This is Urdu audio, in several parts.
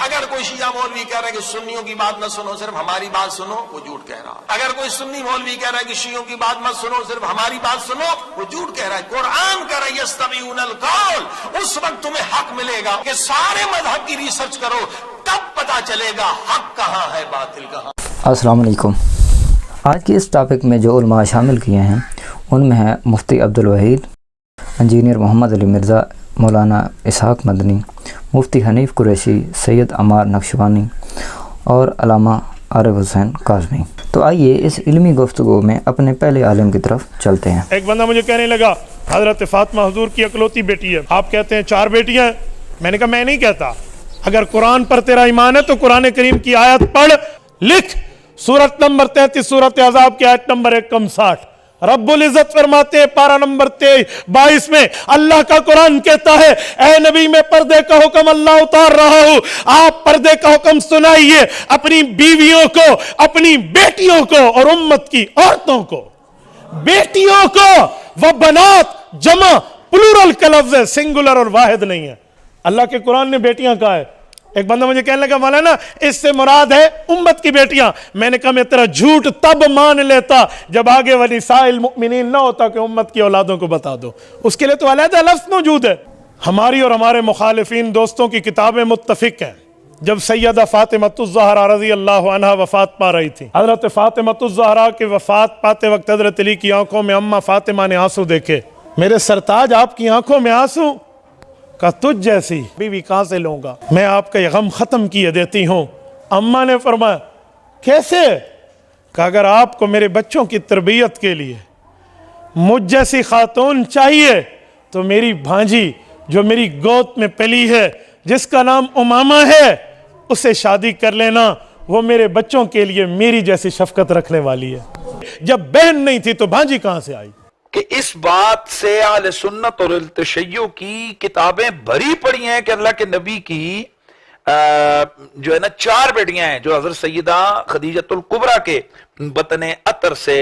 اگر کوئی شیعہ مولوی کہہ رہا ہے کہ سنیوں کی بات نہ سنو صرف ہماری بات سنو، وہ جھوٹ کہہ رہا ہے۔ اگر کوئی سنی مولوی کہہ رہا ہے کہ شیعوں کی بات مت سنو صرف ہماری بات سنو، وہ جھوٹ کہہ رہا ہے۔ قرآن کہہ رہا ہے یستمعون القول، اس وقت تمہیں حق ملے گا کہ سارے مذہب کی ریسرچ کرو، تب پتہ چلے گا حق کہاں ہے باطل کہاں۔ السلام علیکم۔ آج کے اس ٹاپک میں جو علماء شامل کیے ہیں ان میں ہیں مفتی عبدالوحید، انجینئر محمد علی مرزا، مولانا اسحاق مدنی، مفتی حنیف قریشی، سید عمار نقشبانی اور علامہ عارف حسین کاظمی۔ تو آئیے اس علمی گفتگو میں اپنے پہلے عالم کی طرف چلتے ہیں۔ ایک بندہ مجھے کہنے لگا حضرت فاطمہ حضور کی اکلوتی بیٹی ہے، آپ کہتے ہیں 4 بیٹیاں ہیں۔ میں نے کہا میں نہیں کہتا، اگر قرآن پر تیرا ایمان ہے تو قرآن کریم کی آیت پڑھ، لکھ، سورت نمبر 33 سورت احزاب کی آیت نمبر 160۔ رب العزت فرماتے ہیں پارہ نمبر 22 میں، اللہ کا قرآن کہتا ہے اے نبی میں پردے کا حکم اللہ اتار رہا ہوں، آپ پردے کا حکم سنائیے اپنی بیویوں کو، اپنی بیٹیوں کو اور امت کی عورتوں کو۔ بیٹیوں کو، وہ بنات جمع پلورل کا لفظ ہے، سنگولر اور واحد نہیں ہے۔ اللہ کے قرآن نے بیٹیاں کہا ہے۔ ایک بندہ مجھے کہنے لگا مولانا اس سے مراد ہے امت کی بیٹیاں۔ میں نے کہا میں تیرا جھوٹ تب مان لیتا جب آگے ونساء المؤمنین نہ ہوتا کہ امت کی اولادوں کو بتا دو، اس کے لیے تو علیحدہ لفظ موجود ہے۔ ہماری اور ہمارے مخالفین دوستوں کی کتابیں متفق ہیں۔ جب سیدہ فاطمۃ الزہرا رضی اللہ عنہا وفات پا رہی تھی، حضرت فاطمۃ الزہرا کی وفات پاتے وقت حضرت علی کی آنکھوں میں اماں فاطمہ نے آنسو دیکھے۔ میرے سرتاج آپ کی آنکھوں میں آنسو؟ کہا تجھ جیسی بیوی کہاں سے لوں گا، میں آپ کا یہ غم ختم کیے دیتی ہوں۔ اماں نے فرمایا کیسے؟ کہ اگر آپ کو میرے بچوں کی تربیت کے لیے مجھ جیسی خاتون چاہیے تو میری بھانجی جو میری گود میں پلی ہے جس کا نام امامہ ہے اسے شادی کر لینا، وہ میرے بچوں کے لیے میری جیسی شفقت رکھنے والی ہے۔ جب بہن نہیں تھی تو بھانجی کہاں سے آئی؟ کہ اس بات سے اہل سنت اور تشیع کی کتابیں بھری پڑی ہیں کہ اللہ کے نبی کی جو ہے نا 4 بیٹیاں ہیں جو حضرت سیدہ خدیجۃ الکبریٰ کے بطن عطر سے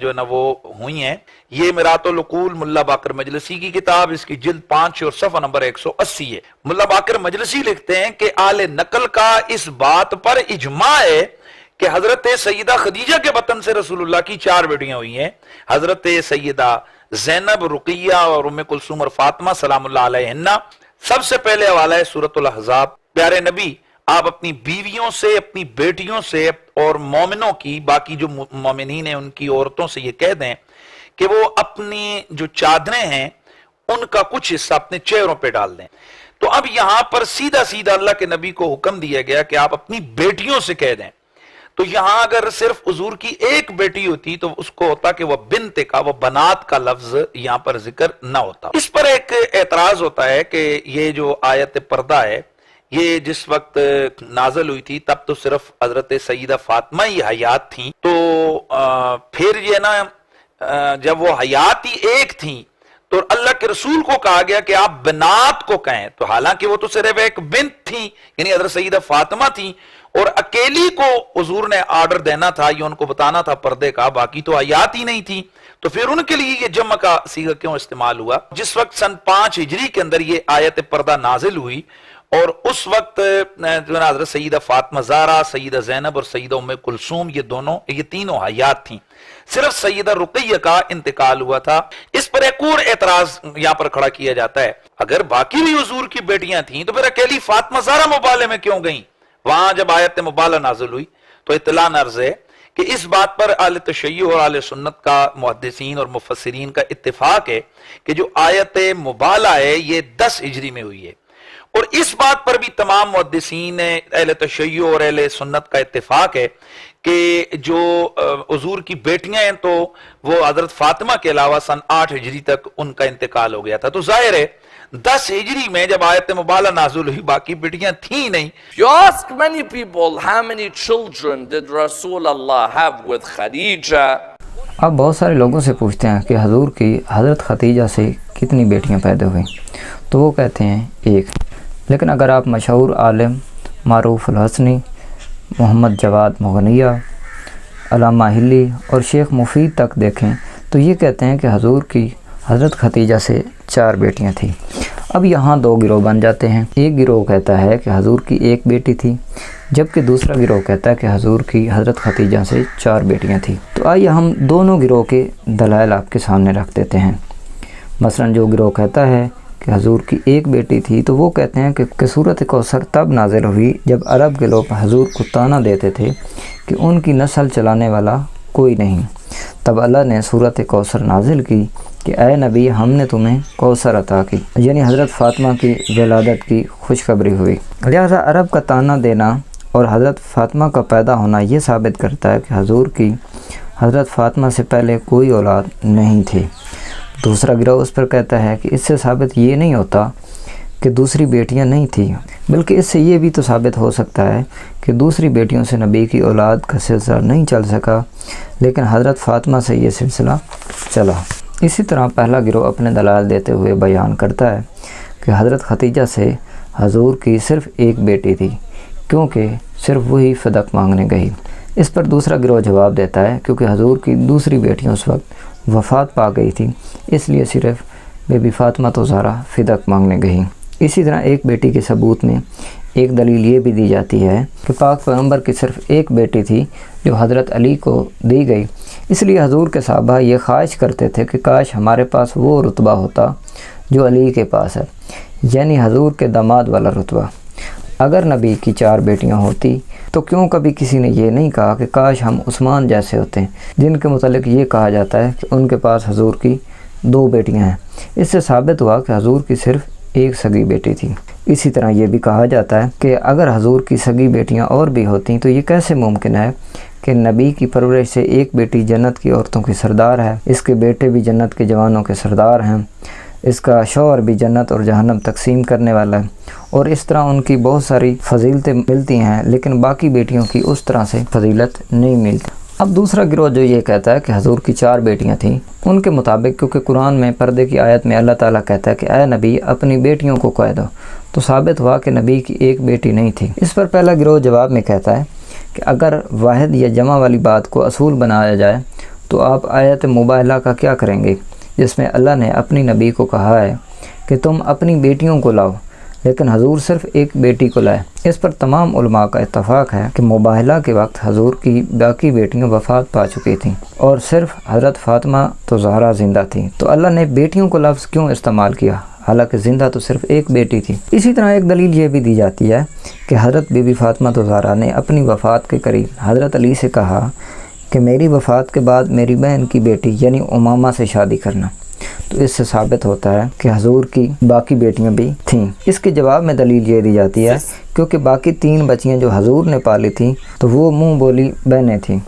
جو ہے نا وہ ہوئی ہیں۔ یہ میرات العقول ملا باقر مجلسی کی کتاب، اس کی جلد 5 اور صفحہ نمبر 180 ہے۔ ملا باقر مجلسی لکھتے ہیں کہ اہل نقل کا اس بات پر اجماع ہے کہ حضرت سیدہ خدیجہ کے بطن سے رسول اللہ کی 4 بیٹیاں ہوئی ہیں، حضرت سیدہ زینب، رقیہ اور ام کلثوم اور فاطمہ سلام اللہ علیہن۔ سب سے پہلے حوالہ ہے سورۃ الاحزاب۔ پیارے نبی آپ اپنی بیویوں سے، اپنی بیٹیوں سے اور مومنوں کی، باقی جو مومنین ہیں ان کی عورتوں سے یہ کہہ دیں کہ وہ اپنی جو چادریں ہیں ان کا کچھ حصہ اپنے چہروں پہ ڈال دیں۔ تو اب یہاں پر سیدھا سیدھا اللہ کے نبی کو حکم دیا گیا کہ آپ اپنی بیٹیوں سے کہہ دیں۔ تو یہاں اگر صرف حضور کی ایک بیٹی ہوتی تو اس کو ہوتا کہ وہ بنت کا، وہ بنات کا لفظ یہاں پر ذکر نہ ہوتا۔ اس پر ایک اعتراض ہوتا ہے کہ یہ جو آیت پردہ ہے یہ جس وقت نازل ہوئی تھی تب تو صرف حضرت سیدہ فاطمہ ہی حیات تھیں، تو پھر یہ نا جب وہ حیات ہی ایک تھیں تو اللہ کے رسول کو کہا گیا کہ آپ بنات کو کہیں، تو حالانکہ وہ تو صرف ایک بنت تھی یعنی حضرت سیدہ فاطمہ تھیں اور اکیلی کو حضور نے آرڈر دینا تھا یا ان کو بتانا تھا پردے کا، باقی تو حیات ہی نہیں تھی، تو پھر ان کے لیے یہ جمع کا صیغہ کیوں استعمال ہوا؟ جس وقت سن 5 ہجری کے اندر یہ آیت پردہ نازل ہوئی اور اس وقت جو ہے حضرت سیدہ فاطمہ زہرا، سیدہ زینب اور سیدہ ام کلثوم یہ تینوں حیات تھیں، صرف سیدہ رقیہ کا انتقال ہوا تھا۔ اس پر ایک اور اعتراض یہاں پر کھڑا کیا جاتا ہے، اگر باقی بھی حضور کی بیٹیاں تھیں تو پھر اکیلی فاطمہ زہرا مبالے میں کیوں گئیں؟ وہاں جب آیت مبالہ نازل ہوئی تو اطلاع عرض ہے کہ اس بات پر اہل تشیع اور اہل سنت کا محدثین اور مفسرین کا اتفاق ہے کہ جو آیت مبالہ ہے یہ 10 ہجری میں ہوئی ہے، اور اس بات پر بھی تمام محدثین اہل تشیع اور اہل سنت کا اتفاق ہے کہ جو حضور کی بیٹیاں ہیں تو وہ حضرت فاطمہ کے علاوہ سن 8 ہجری تک ان کا انتقال ہو گیا تھا۔ تو ظاہر ہے 10 ہجری میں جب آیت مبالہ نازل ہوئی باقی بیٹیاں تھیں نہیں۔ You ask many people how many children did Rasulullah have with Khadija? آپ بہت سارے لوگوں سے پوچھتے ہیں کہ حضور کی حضرت خدیجہ سے کتنی بیٹیاں پیدا ہوئیں، تو وہ کہتے ہیں ایک۔ لیکن اگر آپ مشہور عالم معروف الحسنی، محمد جواد مغنیہ، علامہ ہلی اور شیخ مفید تک دیکھیں تو یہ کہتے ہیں کہ حضور کی حضرت خدیجہ سے 4 بیٹیاں تھیں۔ اب یہاں دو گروہ بن جاتے ہیں، ایک گروہ کہتا ہے کہ حضور کی ایک بیٹی تھی، جبکہ دوسرا گروہ کہتا ہے کہ حضور کی حضرت ختیجہ سے 4 بیٹیاں تھیں۔ تو آئیے ہم دونوں گروہ کے دلائل آپ کے سامنے رکھ دیتے ہیں۔ مثلا جو گروہ کہتا ہے کہ حضور کی ایک بیٹی تھی، تو وہ کہتے ہیں کہ سورۃ کوثر تب نازل ہوئی جب عرب کے لوگ حضور کو طعنہ دیتے تھے کہ ان کی نسل چلانے والا کوئی نہیں، تب اللہ نے سورۃ کوثر نازل کی کہ اے نبی ہم نے تمہیں کوثر عطا کی، یعنی حضرت فاطمہ کی ولادت کی خوشخبری ہوئی۔ لہذا عرب کا طعنہ دینا اور حضرت فاطمہ کا پیدا ہونا یہ ثابت کرتا ہے کہ حضور کی حضرت فاطمہ سے پہلے کوئی اولاد نہیں تھی۔ دوسرا گروہ اس پر کہتا ہے کہ اس سے ثابت یہ نہیں ہوتا کہ دوسری بیٹیاں نہیں تھیں، بلکہ اس سے یہ بھی تو ثابت ہو سکتا ہے کہ دوسری بیٹیوں سے نبی کی اولاد کا سلسلہ نہیں چل سکا، لیکن حضرت فاطمہ سے یہ سلسلہ چلا۔ اسی طرح پہلا گروہ اپنے دلائل دیتے ہوئے بیان کرتا ہے کہ حضرت ختیجہ سے حضور کی صرف ایک بیٹی تھی، کیونکہ صرف وہی فدق مانگنے گئی۔ اس پر دوسرا گروہ جواب دیتا ہے کیونکہ حضور کی دوسری بیٹیاں اس وقت وفات پا گئی تھی، اس لیے صرف بی بی فاطمہ تو زہرا فدق مانگنے گئیں۔ اسی طرح ایک بیٹی کے ثبوت میں ایک دلیل یہ بھی دی جاتی ہے کہ پاک پیغمبر کی صرف ایک بیٹی تھی جو حضرت علی کو دی گئی، اس لیے حضور کے صحابہ یہ خواہش کرتے تھے کہ کاش ہمارے پاس وہ رتبہ ہوتا جو علی کے پاس ہے، یعنی حضور کے داماد والا رتبہ۔ اگر نبی کی 4 بیٹیاں ہوتی تو کیوں کبھی کسی نے یہ نہیں کہا کہ کاش ہم عثمان جیسے ہوتے ہیں، جن کے متعلق یہ کہا جاتا ہے کہ ان کے پاس حضور کی 2 بیٹیاں ہیں۔ اس سے ثابت ہوا کہ حضور کی صرف ایک سگی بیٹی تھی۔ اسی طرح یہ بھی کہا جاتا ہے کہ اگر حضور کی سگی بیٹیاں اور بھی ہوتیں تو یہ کیسے ممکن ہے کہ نبی کی پرورش سے ایک بیٹی جنت کی عورتوں کی سردار ہے، اس کے بیٹے بھی جنت کے جوانوں کے سردار ہیں، اس کا شوہر بھی جنت اور جہنم تقسیم کرنے والا ہے، اور اس طرح ان کی بہت ساری فضیلتیں ملتی ہیں، لیکن باقی بیٹیوں کی اس طرح سے فضیلت نہیں ملتی۔ اب دوسرا گروہ جو یہ کہتا ہے کہ حضور کی 4 بیٹیاں تھیں، ان کے مطابق کیونکہ قرآن میں پردے کی آیت میں اللہ تعالیٰ کہتا ہے کہ اے نبی اپنی بیٹیوں کو کہہ دو، تو ثابت ہوا کہ نبی کی ایک بیٹی نہیں تھی۔ اس پر پہلا گروہ جواب میں کہتا ہے کہ اگر واحد یا جمع والی بات کو اصول بنایا جائے تو آپ آیت مباہلہ کا کیا کریں گے، جس میں اللہ نے اپنی نبی کو کہا ہے کہ تم اپنی بیٹیوں کو لاؤ، لیکن حضور صرف ایک بیٹی کو لائے۔ اس پر تمام علماء کا اتفاق ہے کہ مباہلہ کے وقت حضور کی باقی بیٹیاں وفات پا چکی تھیں اور صرف حضرت فاطمہ تو زہرا زندہ تھیں، تو اللہ نے بیٹیوں کو لفظ کیوں استعمال کیا، حالانکہ زندہ تو صرف ایک بیٹی تھی۔ اسی طرح ایک دلیل یہ بھی دی جاتی ہے کہ حضرت بی بی فاطمہ تو زہرا نے اپنی وفات کے قریب حضرت علی سے کہا کہ میری وفات کے بعد میری بہن کی بیٹی یعنی امامہ سے شادی کرنا، تو اس سے ثابت ہوتا ہے کہ حضور کی باقی بیٹیاں بھی تھیں۔ اس کے جواب میں دلیل یہ دی جاتی ہے کیونکہ باقی 3 بچیاں جو حضور نے پالی تھیں تو وہ منہ بولی بہنیں تھیں،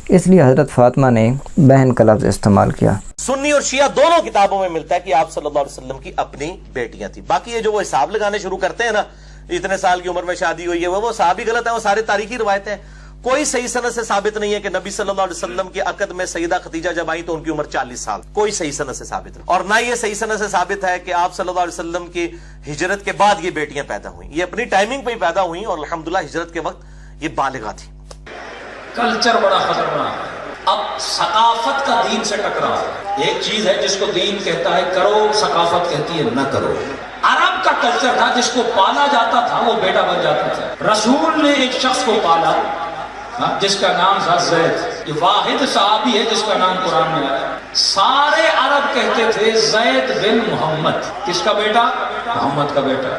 اس لیے حضرت فاطمہ نے بہن کا لفظ استعمال کیا۔ سنی اور شیعہ دونوں کتابوں میں ملتا ہے کہ آپ صلی اللہ علیہ وسلم کی اپنی بیٹیاں تھیں۔ باقی یہ جو وہ حساب لگانے شروع کرتے ہیں نا، اتنے سال کی عمر میں شادی ہوئی ہے، وہ صحاب ہی غلط ہے، وہ سارے تاریخی روایتیں۔ کوئی صحیح سند سے ثابت نہیں ہے کہ نبی صلی اللہ علیہ وسلم کے عقد میں سیدہ ختیجہ جب آئی تو ان کی عمر 40 سال، کوئی صحیح سند سے ثابت نہیں، اور نہ یہ صحیح سند سے ثابت ہے کہ آپ صلی اللہ علیہ وسلم کی ہجرت کے بعد یہ بیٹیاں پیدا ہوئیں، یہ اپنی ٹائمنگ پہ ہی پیدا ہوئیں، اور الحمدللہ ہجرت کے وقت یہ بالغہ تھی۔ کلچر بڑا خطرناک، اب ثقافت کا دین سے ٹکرا۔ ایک چیز ہے جس کو دین کہتا ہے کرو، ثقافت کہتی ہے نہ کرو۔ عرب کا کلچر تھا جس کو پالا جاتا تھا وہ بیٹا بن جاتا تھا۔ رسول نے ایک شخص کو پالا جس کا نام تھا زید، یہ واحد صحابی ہے جس کا نام قرآن میں آیا۔ سارے عرب کہتے تھے زید بن محمد، کس کا بیٹا؟ محمد کا بیٹا۔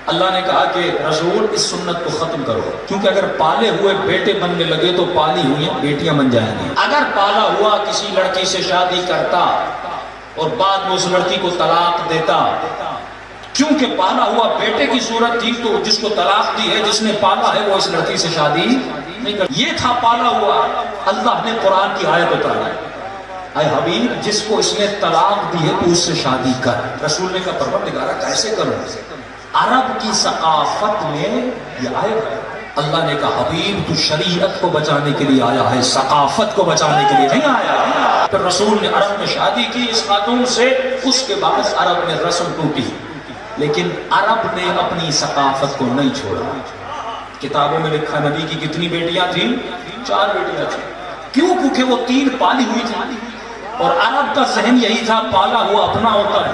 اللہ نے کہا کہ رسول اس سنت کو ختم کرو، کیونکہ اگر پالے ہوئے بیٹے بننے لگے تو پالی ہوئی بیٹیاں بن جائیں گی۔ اگر پالا ہوا کسی لڑکی سے شادی کرتا اور بعد میں اس لڑکی کو طلاق دیتا، کیونکہ پالا ہوا بیٹے کی صورت تھی تو جس کو طلاق دی ہے جس نے پالا ہے وہ اس لڑکی سے شادی نہیں کر، یہ تھا پالا ہوا۔ اللہ نے قرآن کی آیت اتاری، اے حبیب جس کو اس نے طلاق دی ہے تو اس سے شادی کر۔ رسول نے کہا پروردگارا کیسے کروں؟ عرب کی ثقافت میں یہ آیت ہے۔ اللہ نے کہا حبیب تو شریعت کو بچانے کے لیے آیا ہے، ثقافت کو بچانے کے لیے نہیں آیا۔ پھر رسول نے عرب میں شادی کی اس خاتون سے، اس کے بعد عرب میں رسم ٹوٹی، لیکن عرب نے اپنی ثقافت کو نہیں چھوڑا۔ کتابوں میں لکھا نبی کی کتنی بیٹیاں تھیں؟ 4 بیٹیاں تھیں۔ کیوں؟ کیونکہ وہ 3 پالی ہوئی تھیں، اور عرب کا ذہن یہی تھا پالا ہوا اپنا ہوتا ہے،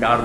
4